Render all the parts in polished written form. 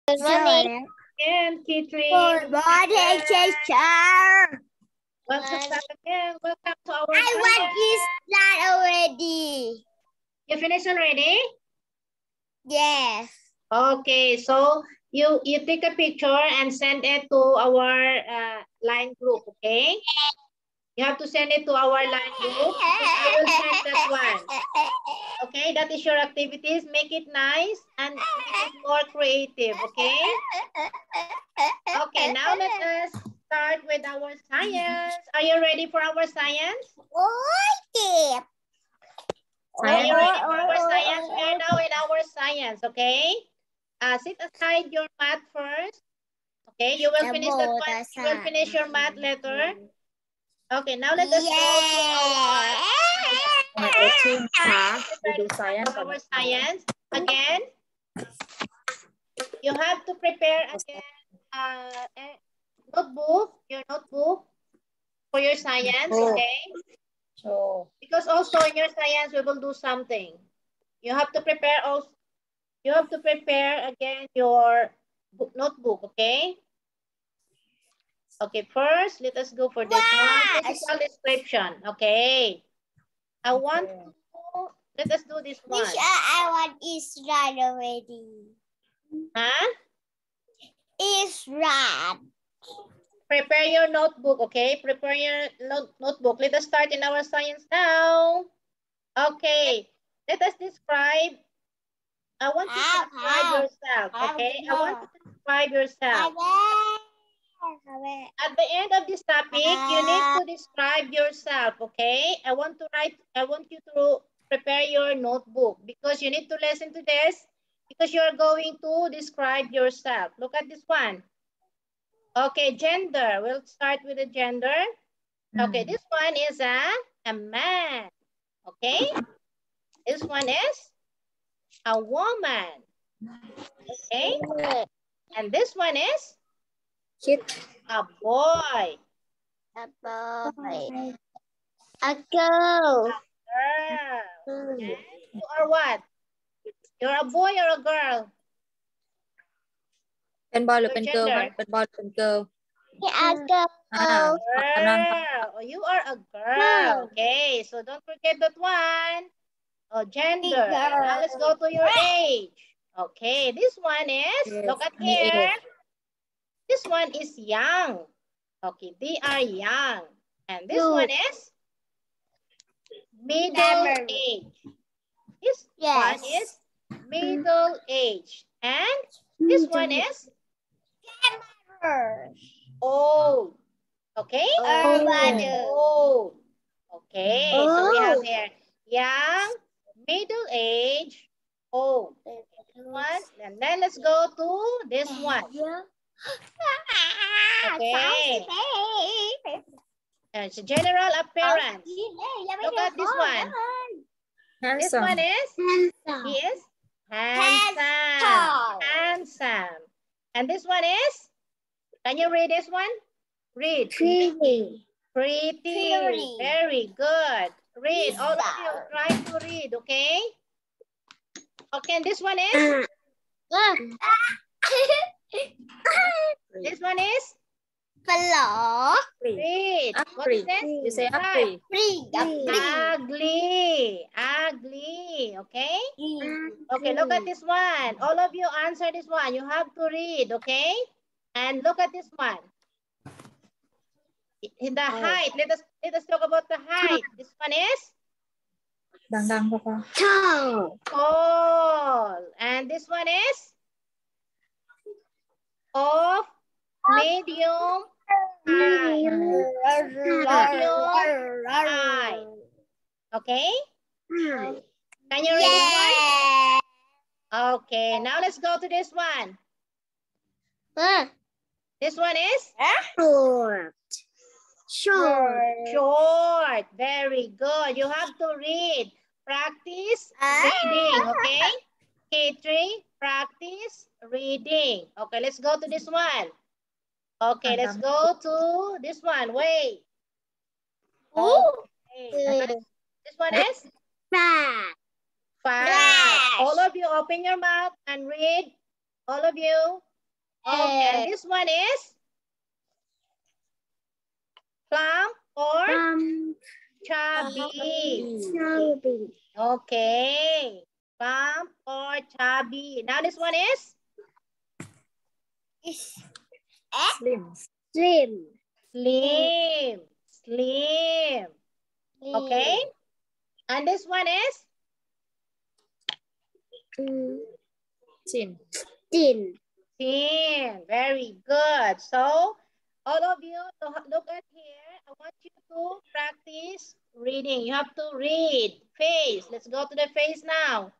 Good morning. And Kitri. Good morning, teacher. Welcome back again. Welcome to our I want this slide already. You finished already? Yes. Okay, so you take a picture and send it to our line group, okay? You have to send it to our line group. I will send that one. Okay, that is your activities. Make it nice and make it more creative, okay? Okay, now let us start with our science. Are you ready for our science? Okay. Are you ready for our science? We are now in our science, okay? Sit aside your math first. Okay, you will finish that one. You will finish your math later. Okay, now let us go to our science. Again, you have to prepare again your notebook for your science, okay? Because also in your science, we will do something. You have to prepare also. You have to prepare again your notebook, okay? Okay, first, let us go for this one. Physical description, okay? Let us do this one. I want Israel already. Huh? Israel. Prepare your notebook, okay? Prepare your notebook. Let us start in our science now. Okay, let us describe. I want you to describe yourself, okay? I want you to describe yourself. At the end of this topic, you need to describe yourself, okay? I want you to prepare your notebook because you need to listen to this because you're going to describe yourself. Look at this one. Okay, gender. We'll start with the gender. Okay, this one is a man. Okay? This one is a woman. Okay? And this one is a boy. A boy. A girl. Girl. Okay? You are what? You're a boy or a girl?เป็นบอยหรือเป็นเกิร์ลครับเป็นบอยหรือเป็นเกิร์ล A girl. Girl. Oh, you are a girl. Okay, so don't forget that one. Oh, gender. Now let's go to your age. Okay, this one is, look at here. This one is young. Okay, they are young. And this one is middle age. This one is middle age. And this one is old. Okay? Old. Okay, so we have here young, middle age, old. One, and then let's go to this one. Okay. It's general appearance. Look at this one. This one is, he is handsome. Handsome. And this one is, can you read this one? Read. Pretty. Very good. Read. All of you try to read, okay? Okay, and this one is? This one is? Hello. Read. What is this? You say ugly. Ugly. Ugly. Okay? Okay, look at this one. All of you answer this one. You have to read, okay? And look at this one. In the height. Let us talk about the height. This one is? Daang-daang ko pa. Tall. And this one is? Of medium height. Medium height. Okay? Can you read this one? Okay, now let's go to this one. This one is? Short. Very good. You have to read. Practice reading, okay? K3, practice reading. Okay, let's go to this one. Okay, let's go to this one. Wait. Okay. This one is? Fat. All of you open your mouth and read. All of you. Okay, and this one is plump or chubby. Okay, plump or chubby. Now this one is Slim. slim. Slim. Okay, and this one is Thin. thin. Very good. So all of you look at here. I want you to practice reading. You have to read face. Let's go to the face now.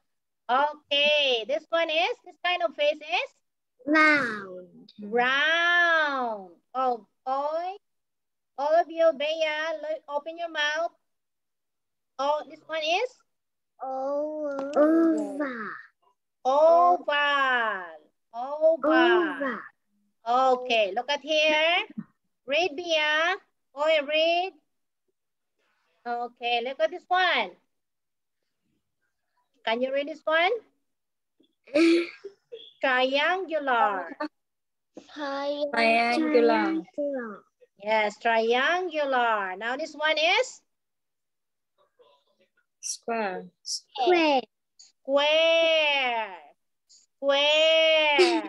Okay, this one is, this kind of face is round. Oh, boy. All of you, Bea, open your mouth. Oh, this one is oval. Okay, look at here. Read, Bea. Oi, read. Okay, look at this one. Can you read this one? Triangular. Triangular. Yes, triangular. Now this one is Square. square. Okay,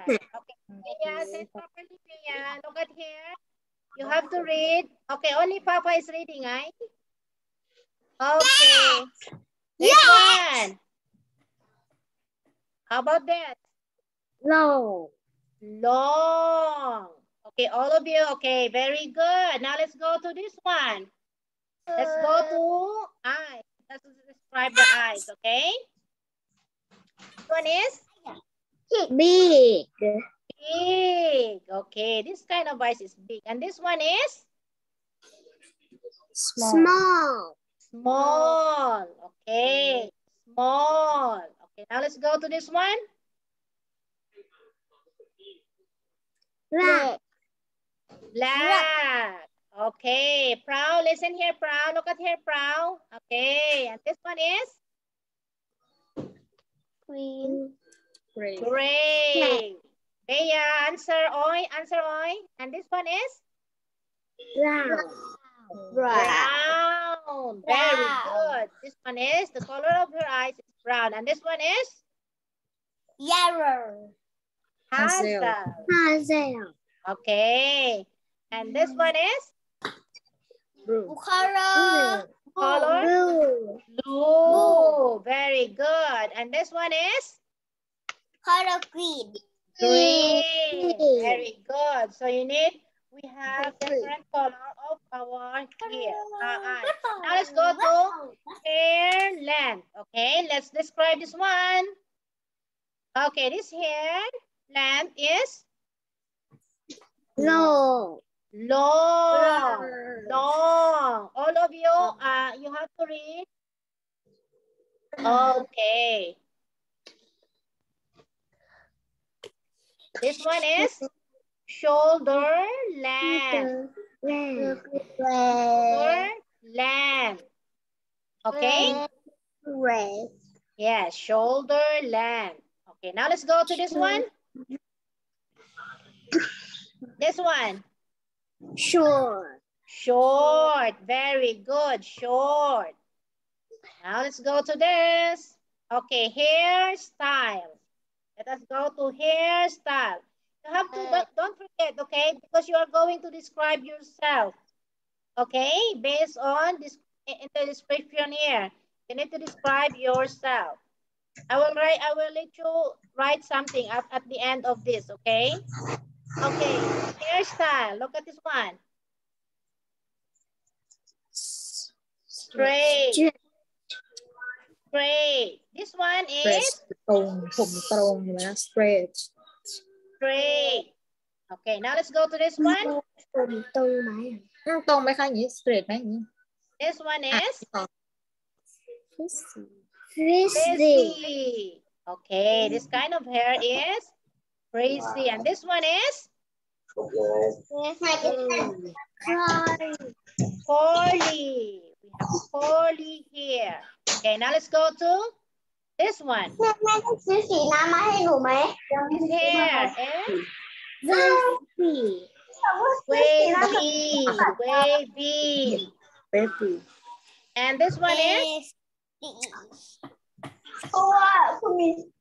Bea, say it properly, Bea. Look at here. You have to read. Okay, only Papa is reading, right? Okay. This one. How about that? Long. Okay, all of you. Okay, very good. Now let's go to this one. Let's go to eyes. Let's describe the eyes, okay? This one is Big. big. Okay, this kind of eyes is big. And this one is Small. small. Okay, small. Okay, now let's go to this one. Black. Black. Okay, Proud, listen here, Proud. Look at here, Proud. Okay, and this one is Green. Gray. gray. Bea, answer oi, answer oi. And this one is Brown. brown. Very good. This one is, the color of her eyes is brown. And this one is Yellow. hazel. Okay. And this one is Blue. Color. color blue. Very good. And this one is Color green. green. Very good. So we have different color of our eyes. Now let's go to hair length. Okay, let's describe this one. Okay, this hair length is Long. long. All of you, you have to read. Okay. This one is shoulder length. Shoulder length. Okay? Red. Yes, shoulder length. Okay, now let's go to this one. This one. Short. Short. Very good. Short. Now let's go to this. Okay, hairstyle. Let us go to hairstyle. You have to, don't forget, okay? Because you are going to describe yourself. Okay? Based on this in the description here. You need to describe yourself. I will let you write something at the end of this, okay? Okay, hairstyle. Look at this one. Straight. Straight. This one is Straight. straight. Okay, now let's go to this one. This one is frizzy. Okay, this kind of hair is frizzy. And this one is curly. We have curly hair. Okay, now let's go to this one. This hair is Wavy. Wavy. Wavy. Baby. And this one is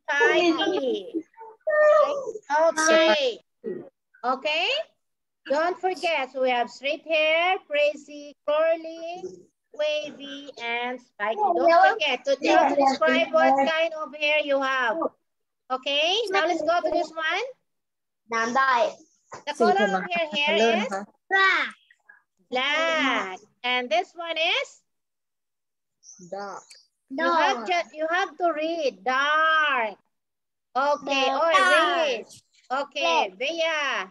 tidy. Okay. Okay. Don't forget, so we have straight hair, crazy, curly, wavy, and spiky. Don't forget to tell to describe what kind of hair you have. Okay, now let's go to this one. The color of your hair is Black. black. And this one is? Dark. You have to read dark. Okay, read. Okay, Bea.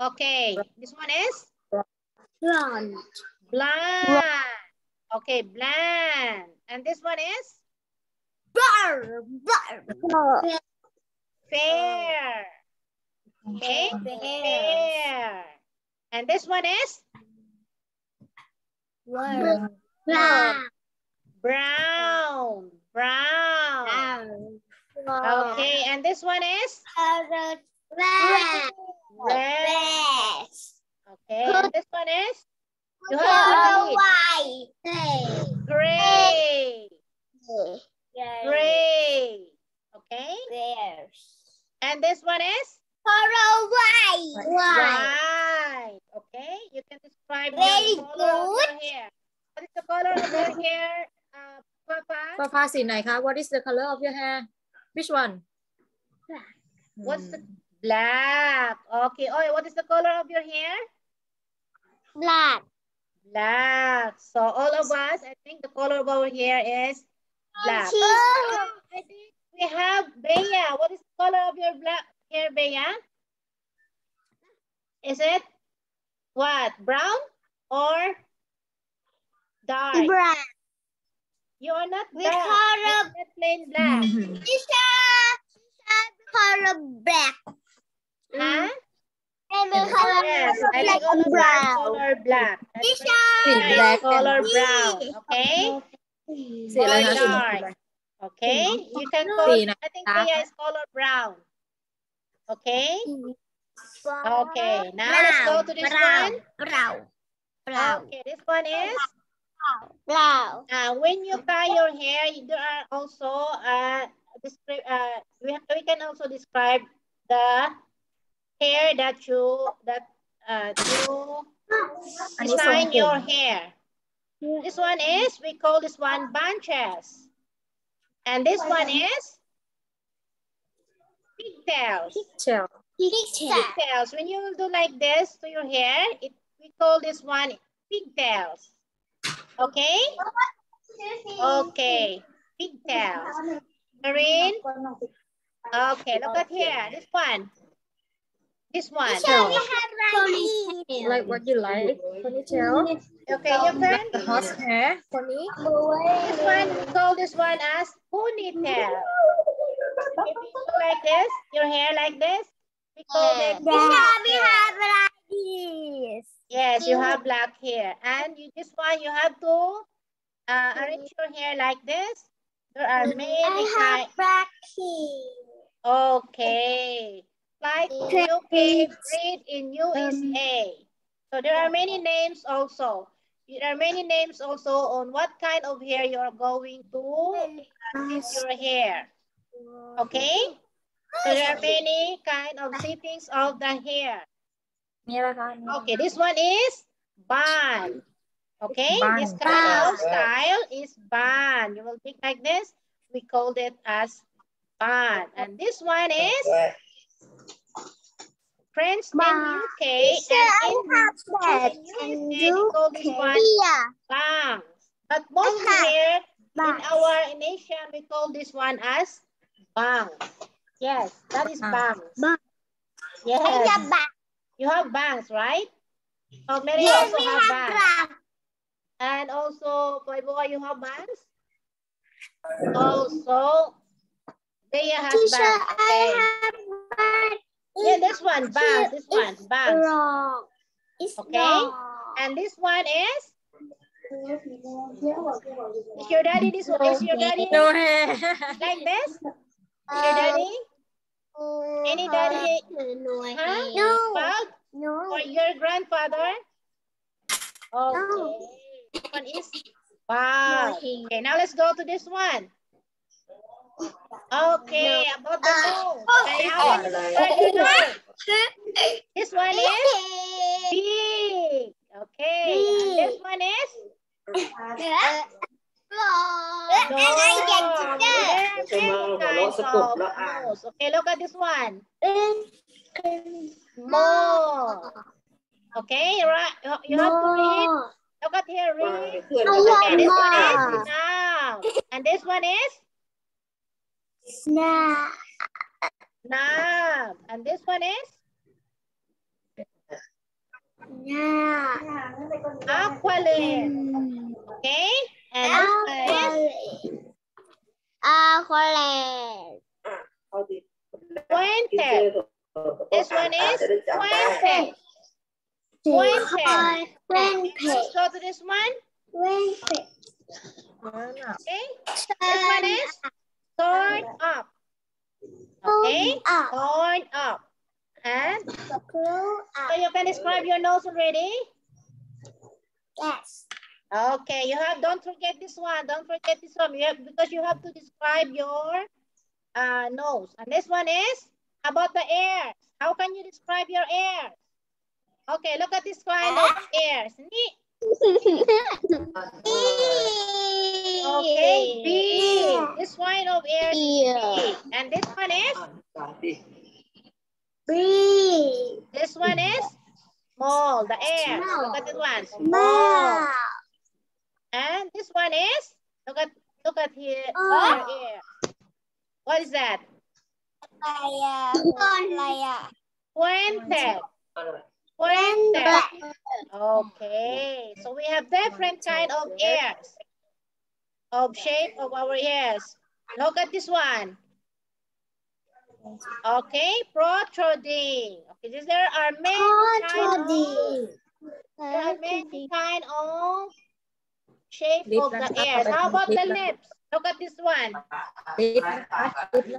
Okay, this one is? Blonde. Blonde. Okay, bland. And this one is? Fair. Okay, fair. And this one is? Black. Brown. Brown. Okay, and this one is? Red. Red. Okay, and this one is? You have to read. White. Gray. Gray. Okay. And this one is? Color white. White. Okay. You can describe Very the color of good. your hair. What is the color of your hair, Papa? ฟ้าฟ้าสีไหนคะ What is the color of your hair? Which one? What's the black? Okay. Oh, what is the color of your hair? Black. Black. So all of us, I think the color of our hair is black. I think we have Bea. What is the color of your black hair, Bea? Is it what? Brown or dark? Black. You are not We dark. color- You are not plain black. Color black. Huh? And the color Yes, I black think all of us brown. color black. Black Color and brown. Okay? สีอะไรคะ Or dark. Okay? You can call, I think Bea is color brown. Okay? Okay. Now let's go to this one. Brown. Okay, this one is? Brown. When you tie your hair, there are also we can also describe the hair that you design your hair. This one is, we call this one bunches, and this one is pigtails. Pigtails. When you do like this to your hair, we call this one pigtails. Okay? Okay. Pigtails. Marine. Okay, look at here. This one. This one. Like what you like? Ponytail? Okay, your friend? The horse hair? Pony? This one, we call this one as ponytail. If you do like this, your hair like this, we call it ponytail. Yes, you have black hair. And this one, you have to arrange your hair like this. There are many kinds. black hair. Okay. Like UK breed in USA. So there are many names also. There are many names also on what kind of hair you are going to sit your hair. Okay? So there are many kind of settings of the hair. Okay, this one is bun. Okay, Bun. this kind of style is bun. You will pick like this. We called it as bun. And this one is French in UK and in USA, we call this one bangs. But mostly here in our nation, we call this one as bangs. Yes, that is bangs. Yes. You have bangs, right? Oh, Mary also have bangs. And also, Boy, you have bangs? Also, Bea has bangs. Okay. Yeah, this one, bangs. This one, bangs. Okay. And this one is? Is your daddy this one? Is your daddy No hair. like this? Is your daddy? Any daddy? Huh? Bald? No. Or your grandfather? Okay. This one is bald. Okay, now let's go to this one. Okay, about the nose. Okay, how can you describe your nose? This one is big. Okay, and this one is no. There are many kinds of nose. Okay, look at this one. Small. Okay, right. You have to read. Look at here, read. Okay, this one is snout. And this one is Snap. snout. And this one is aqualine. Okay, and this one is Aqualand. pointed. This one is pointed. Pointed. Let's go to this one. Okay, this one is torn up. Okay, torn up. And so you can describe your nose already. Yes. Okay, you have, don't forget this one. Don't forget this one. You have, because you have to describe your nose. And this one is about the ears. How can you describe your ears? Okay, look at this kind of ears. Okay, big. This kind of ears is big. And this one is? Big. This one is small. The ears. Look at this one. Small. And this one is? Look at here. Her ear. What is that? Pointed. Pointed. Okay. So we have different kind of ears. Of shape of our ears. Look at this one. Okay, protruding. Okay, there are many kind of shape of the ears. How about the lips? Look at this one. The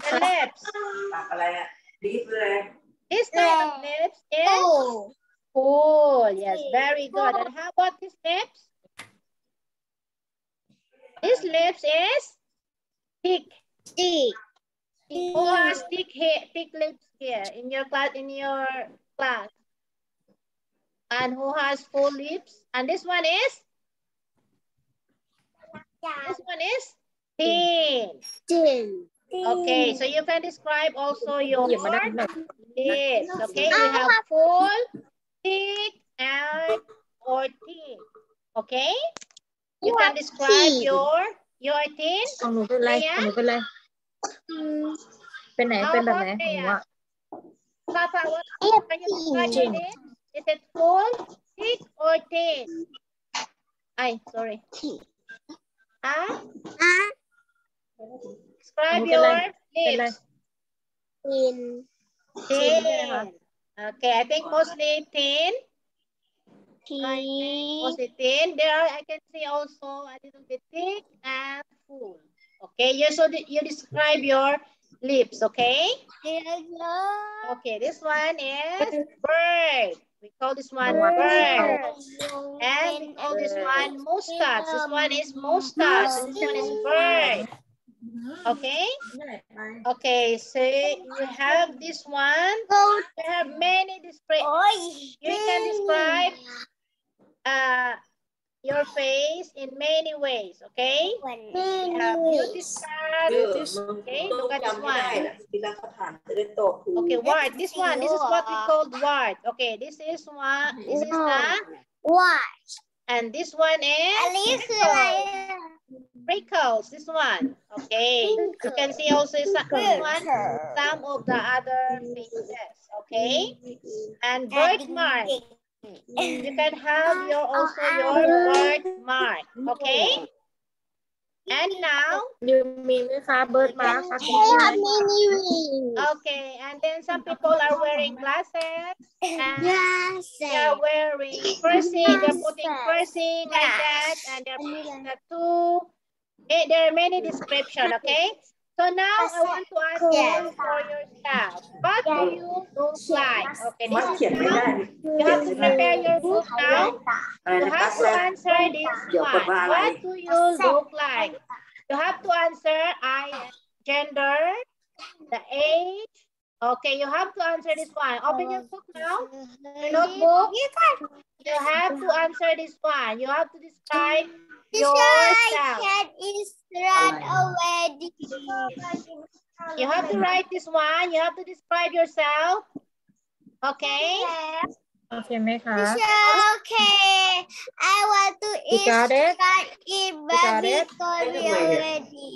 lips. This kind of lips is full. Yes, very good. And how about these lips? This lips is thick. Who has thick lips here in your class? And who has full lips? And this one is? This one is thin. Okay, so you can describe also your lips. Okay, we have full, thick, and or thin. Okay, you can describe your thin. ของหนูเป็นไรของหนูเป็นไรเป็นไหนเป็นแบบไหนของหนูอะ Papa, what can you describe your thin? Is it full, thick, or thin? Sorry. Describe your lips. Thin. Okay, I think mostly thin. Mostly thin. There I can see also a little bit thick and full. Okay, you describe your lips, okay? Okay, this one is bird. We call this one bird. And we call this one mustache. This one is mustache. This one is bird. Okay? Okay, so you have this one. You have many descriptions. You can describe your face in many ways, okay? You have beauty stars. Okay, look at this one. Okay, wart. This one, this is what we call wart. Okay, this is one. This is the What? and this one is prickles. This one. Okay, you can see also some of the other faces. Okay, and birthmark. You can have also your birthmark. Okay. And now, you mean ไหมคะ birthmark ค่ะ okay, and then some people are wearing glasses and they are wearing piercing, they're putting piercing like that, and they're putting tattoo. Okay, there are many descriptions, okay? So now I want to ask you for yourself. What do you look like? Okay, this is now. You have to prepare your book now. You have to answer this one. What do you look like? You have to answer gender, the age. Okay, you have to answer this one. Open your book now. Your notebook. You have to answer this one. You have to describe yourself. You have to write this one. You have to describe yourself. Okay? Okay ไหมคะ Okay, I want to You got it? eat got it? baby already.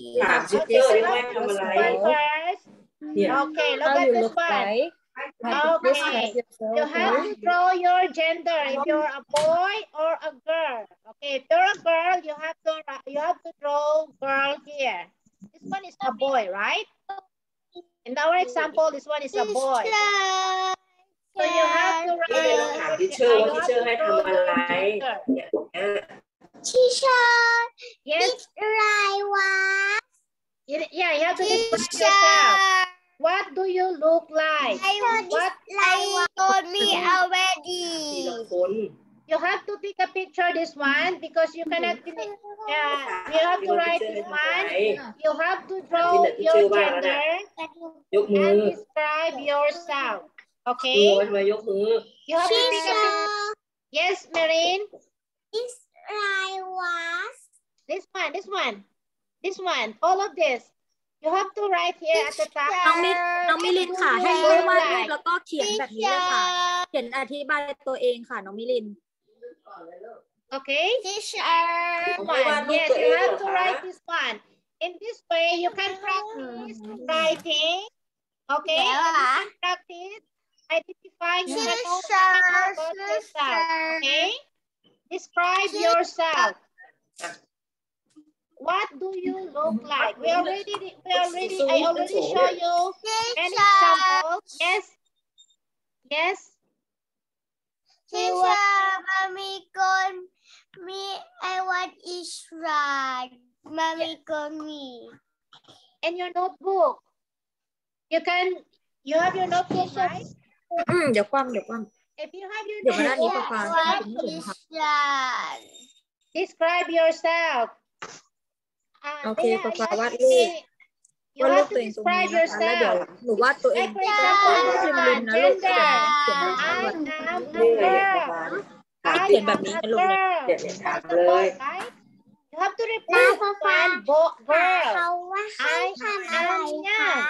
Okay, so look at this one first. Okay, look How at you this look one. like? Have to describe yourself, You have okay? to draw your gender. If you're a boy or a girl. Okay, if you're a girl, you have to draw girl here. This one is a boy, right? In our example, this one is a boy. So you have to write. Teacher, you have to draw your gender. Teacher, Yes. I want. Yeah, you have to describe yourself. What do you look like? What? told me already. You have to take a picture this one because you cannot finish. You have to write this one. You have to draw your gender and describe yourself. Okay? You have to take a picture. Yes, Marine? This one. All of this. You have to write here at the top. น้องมิลินค่ะให้วาดรูปแล้วก็เขียนแบบนี้เลยค่ะเขียนอธิบายตัวเองค่ะน้องมิลิน Okay? Teacher. Yes, you have to write this one. In this way, you can practice writing. Okay? You can practice identifying yourself. Okay? Describe yourself. What do you look like? I already show you an example. Yes. Yes. Teacher, mommy call me. I want is right. Mommy call me. And your notebook. You have your notebook, right? เดี๋ยวคว่ำ If you have your เดี๋ยวมาด้านนี้ notebook, ฟ้า What is that? describe yourself. Okay, Papa, wadรูป You have to describe แล้วเดี๋ยว yourself. หนูวาดตัวเอง Like for example, this one, gender. I am a girl. เขียนแบบนี้ I นะ am ลู a ก girl. That's the point, right? You have to repeat one girl. I am young.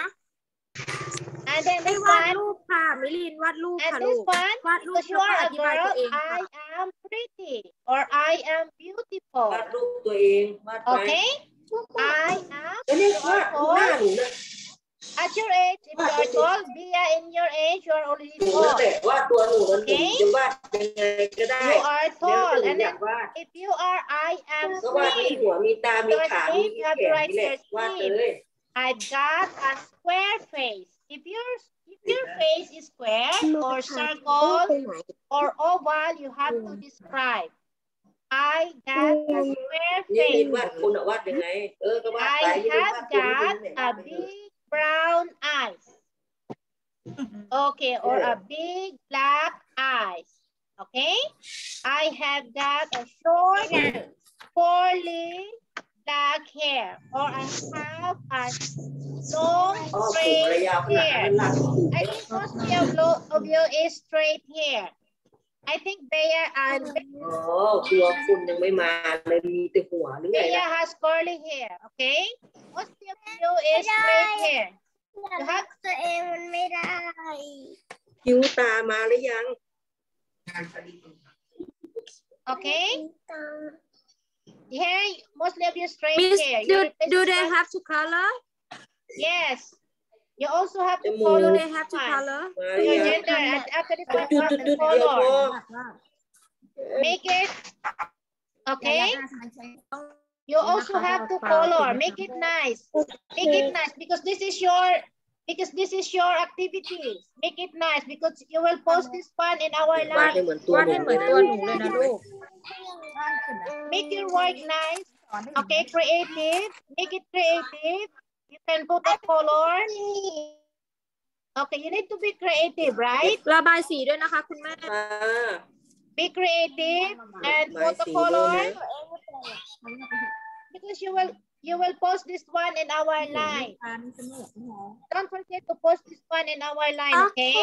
And then ให้ this วาด one. รูปค่ะมิลินวาดรูป And ค่ะลู this ก one, วาดรูป because you แล้วก็ are อ a ธิบายตัว girl, เองค่ะ I am pretty or I am beautiful. วาดรูปตัวเองวาดไป Okay? I am. แล้วเนี่ยว่าดูหน้าหนูนะ At your age, if you are tall, Bia, in your age, you are already หนู tall. แต่วาดตัวหนูนั้นหนูจะวาดยังไงก็ได้ You are แล้ว tall. หนู And อยา then กวาด if you are, I am ก็วาดมี slim. หัวมีตา มีขามีแขนนี่แหละวาดเลย I've got a square face. If your face is square or circle or oval, you have to describe. I got a square นี่ลิน face. วาดคุณอะวาดยังไงก็วาดไป I นี่ลินวา have ดคุณ got a big brown eyes. Okay, or a big black eyes. Okay, I have got a short, curly black hair, or I have a long อ๋อผม straight ระยาวขนาด hair. นั้นหลัก I think most of you is straight hair. I think Bea and อ๋อตัวคุณยังไม่มาเลยมีแต่หัวหรือไง Bea ล่ะ has curly hair. Okay, most of you is straight hair. You have ตัวเองมันไม่ได้ คิ้วตามาหรือยัง okay. Here, mostly of you straight Miss, hair. do they have to color? Yes. You also have to Jemur. follow Do this they have to one. color? มา Your ยัง gender. After this one, จุ you ด have จุด to จุดเดียวพอ follow. Make it. Okay. You also have to color. Make it nice. Make it nice because this is your activities. Make it nice because you will post this one in our วาด live. ให้เหมือนตัว วาด หนู ให้เหมือนตัวหนูเลยนะลูก Make your work nice. Okay, creative. Make it creative. You can put a color. Okay, you need to be creative, right? ระบายสีด้วยนะคะคุณแม่ ค่ะ Be creative and บาย put a สีด้วย color นะ because you will post this one in our line. Don't forget to post this one in our line, okay?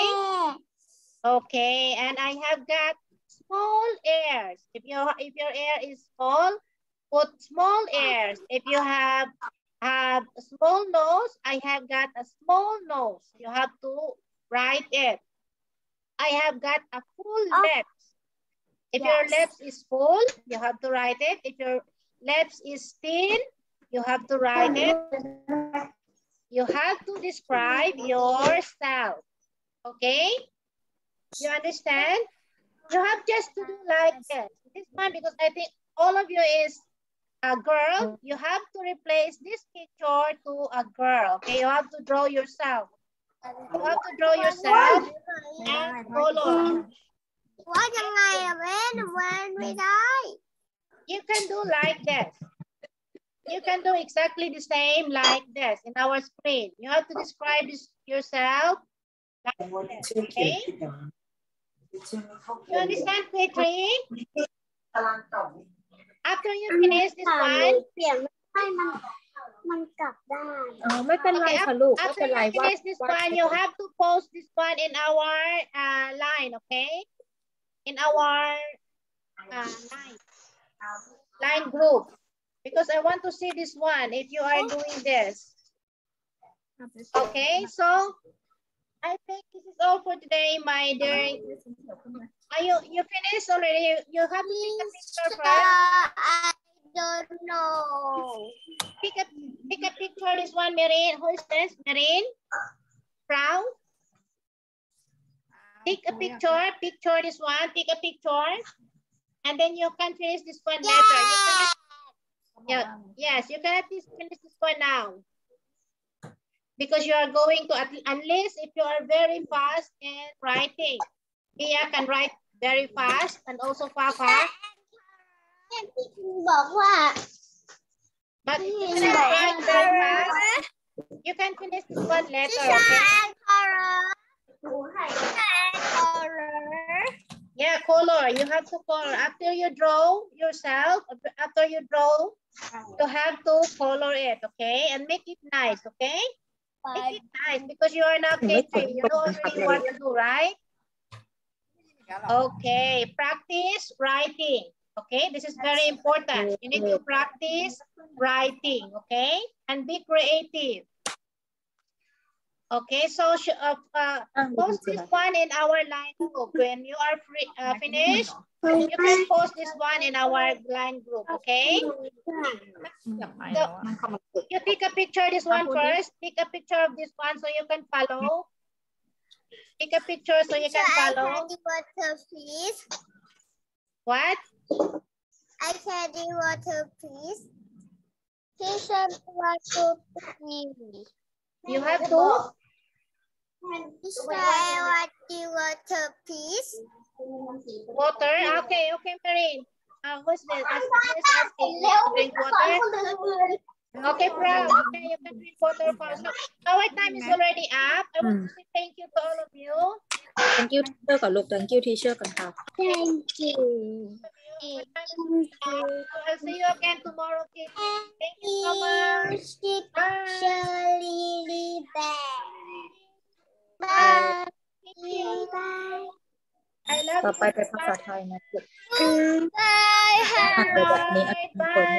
Okay, and I have got small ears. If your ear is small, put small ears. If you have a small nose, I have got a small nose. You have to write it. I have got a full lips. If your lips is full, you have to write it. If your lips is thin, you have to write it. You have to describe yourself. Okay? You understand? You have just to do like this. This one, because I think all of you is a girl. You have to replace this picture to a girl. Okay? You have to draw yourself. You have to draw yourself and color. ว่ายังไงอะเว้นไม่ได้ You can do like this. You can do exactly the same like this in our screen. You have to describe this yourself like this, okay? You understand, Petri? After you finish this one, เปลี่ยนไม่ได้มันกลับด้าน ไม่เป็นไรค่ะลูกไม่ after เป็นไร you finish this one, you have to post this one in our line, okay? In our line group. Because I want to see this one if you are doing this. Okay, so I think this is all for today, my dear. Are you finished already? You have to take a picture first. I don't know. Pick a picture. This one, Marine. Who is this? Marine? Brown? Take a picture. Picture this one. Take a picture. And then you can finish this one later. Yes, you cannot finish this one now. Because you are going to, unless if you are very fast in writing. Mia can write very fast and also Papa. บอกว่า But if you cannot write very fast, you can finish this one later, okay? Yeah, color. You have to color. After you draw yourself, after you draw, you have to color it, okay? And make it nice, okay? Make it nice because you are not catching. You know already what to do, right? Okay, practice writing. Okay, this is very important. You need to practice writing, okay? And be creative. Okay, so post this one in our line group. When you are finished, you can post this one in our line group, okay? So, you take a picture this one first. Take a picture of this one so you can follow. Take a picture so you can follow. Water, please. What? I can do water, please. Teacher, water, please. You have to? Teacher, I want the water, please. Water? Okay, Marine. Who's this? Asking you to drink water? Okay, Proud. Okay, you can drink water first. So, our time is already up. I want to say thank you to all of you. Thank you teacher ก่อนลูก Thank you teacher ก่อนค่ะ Thank you. I'll see you again tomorrow, kids. Thank you so much. Shirley back. Bye. Thank you. Bye. I love ต่อ you. ไปเป็นภาษาไทยนะลูก Bye. แบบนี้ Bye.